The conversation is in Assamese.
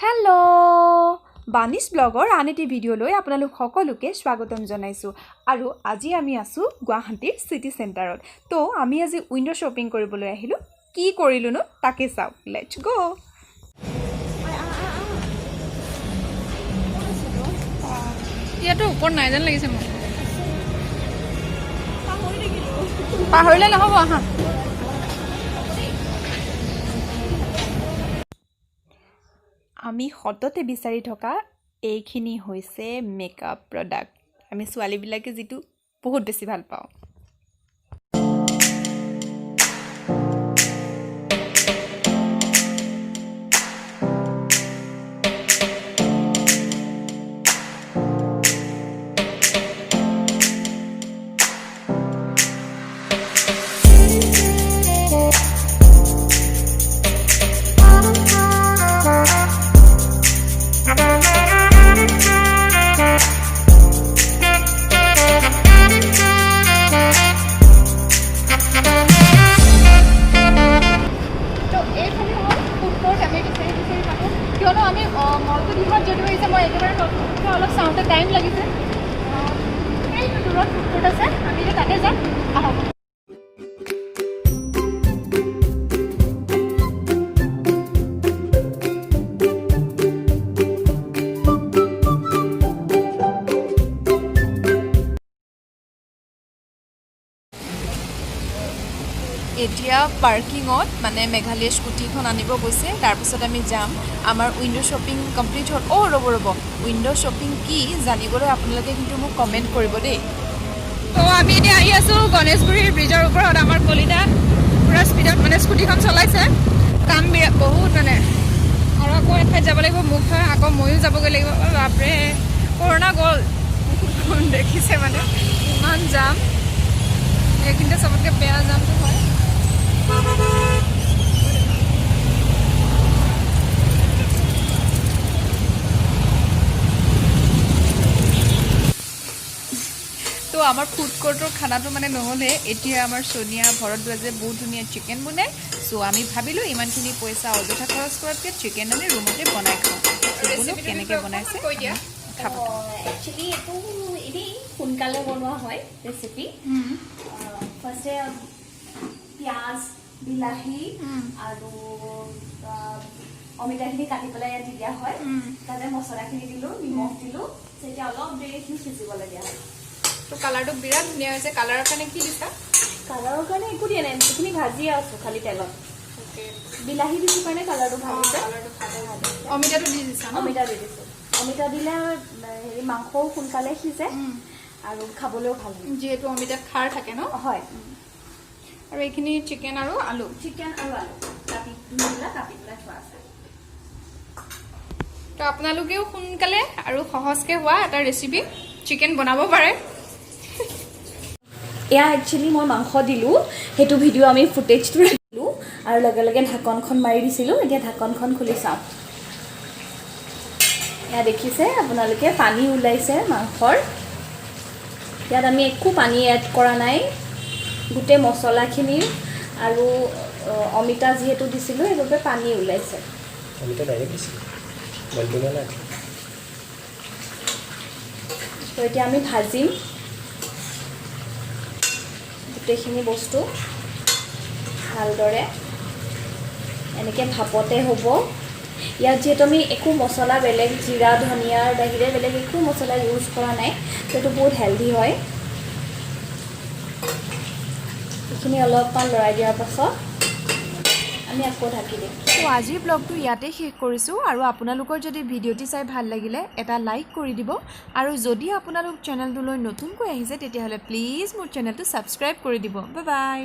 হেল্ল' বানিছ ব্লগৰ আন এটি ভিডিঅ'লৈ আপোনালোক সকলোকে স্বাগতম জনাইছোঁ আৰু আজি আমি আছোঁ গুৱাহাটীৰ চিটি চেণ্টাৰত তো আমি আজি উইণ্ডো শ্বপিং কৰিবলৈ আহিলোঁ কি কৰিলোনো তাকে চাওক লেটছ গো ইয়াতো ওপৰত নাই যেন লাগিছে মোক পাহৰিলে নহ'ব আহা আমি সততে বিচাৰি থকা এইখিনি হৈছে মেকআপ প্ৰডাক্ট আমি ছোৱালীবিলাকে যিটো বহুত বেছি ভাল পাওঁ কিয়নো আমি মলটো দিনত যদি আহিছে মই একেবাৰে অলপ চাওঁতে টাইম লাগিছে সেইটো দূৰত ফুড আছে আমি এতিয়া তাতে যাম আহক এতিয়া পাৰ্কিঙত মানে মেঘালয় স্কুটিখন আনিব গৈছে তাৰপিছত আমি যাম আমাৰ উইণ্ডো শ্বপিং কমপ্লিট হ'ল ৰ'ব উইণ্ডো শ্বপিং কি জানিবলৈ আপোনালোকে কিন্তু মোক কমেণ্ট কৰিব দেই তো আমি এতিয়া আহি আছোঁ গণেশগুৰিৰ ব্ৰিজৰ ওপৰত আমাৰ কলিতা পূৰা স্পীডত মানে স্কুটিখন চলাইছে কাম বহুত মানে আৰু আকৌ এঠাইত যাব লাগিব মোক থৈ আকৌ ময়ো যাবগৈ লাগিব বাপৰে কৰোণা গ'ল দেখিছে মানে ইমান যাম এইখিনিতে চবতকৈ বেয়া যামটো হয় তো আমাৰ ফুড কোৰ্টৰ খানাটো মানে নহ'লে এতিয়া আমাৰ সোনিয়া ভৰদ্বাজে বহুত ধুনীয়া চিকেন বনায় চ' আমি ভাবিলোঁ ইমানখিনি পইচা অযথা খৰচ কৰাতকৈ চিকেন আমি ৰুমতে বনাই খাওঁ কেনেকৈ বনাইছে একচুৱেলি এইটো এনেই সোনকালে বনোৱা হয় ৰেচিপি ফাৰ্ষ্টে পিঁয়াজ বিলাহী আৰু অমিতাখিনি কাটি পেলাই ইয়াত দি দিয়া হয় তাতে মছলাখিনি দিলোঁ নিমখ দিলোঁ তেতিয়া অলপ দেৰি এইখিনি সিজিবলৈ দিয়া হয় তো কালাৰটো বিৰাট ধুনীয়া হৈছে কালাৰৰ কাৰণে কি দিছা কালাৰৰ কাৰণে একো দিয়া নাই এইখিনি ভাজিয়ে আছোঁ খালি তেলত বিলাহী দিছোঁ কাৰণে কালাৰটো ভাল হৈছে অমিতাটো দি দিছা অমিতা দি দিছোঁ অমিতা দিলে হেৰি মাংসও সোনকালে সিজে আৰু খাবলৈও ভাল হয় যিহেতু অমিতাত খাৰ থাকে ন হয় আৰু এইখিনি চিকেন আৰু আলু চিকেন আৰু আলু কাটি পেলাই থোৱা আছে তো আপোনালোকেও সোনকালে আৰু সহজকৈ হোৱা এটা ৰেচিপি চিকেন বনাব পাৰে এয়া একচুৱেলি মই মাংস দিলোঁ সেইটো ভিডিঅ' আমি ফুটেজটো ৰাখিলোঁ আৰু লগে লগে ঢাকনখন মাৰি দিছিলোঁ এতিয়া ঢাকনখন খুলি চাওঁ এয়া দেখিছে আপোনালোকে পানী ওলাইছে মাংসৰ ইয়াত আমি একো পানী এড কৰা নাই গোটেই মছলাখিনি আৰু অমিতা যিহেতু দিছিলোঁ সেইবাবে পানী ওলাইছে অমিতা ডাইৰেক্ট দিছিলোঁ বইল বনোৱা নাই তো এতিয়া আমি ভাজিম গোটেইখিনি বস্তু ভালদৰে এনেকৈ ভাপতে হ'ব ইয়াত যিহেতু আমি একো মছলা বেলেগ জিৰা ধনিয়াৰ বাহিৰে বেলেগ একো মছলা ইউজ কৰা নাই সেইটো বহুত হেল্ডি হয় এইখিনি অলপমান লৰাই দিয়াৰ পাছত আমি আকৌ ঢাকি দিম তো আজিৰ ব্লগটো ইয়াতে শেষ কৰিছোঁ আৰু আপোনালোকৰ যদি ভিডিঅ'টি চাই ভাল লাগিলে এটা লাইক কৰি দিব আৰু যদি আপোনালোক চেনেলটোলৈ নতুনকৈ আহিছে তেতিয়াহ'লে প্লিজ মোৰ চেনেলটো ছাবস্ক্ৰাইব কৰি দিব বাই বাই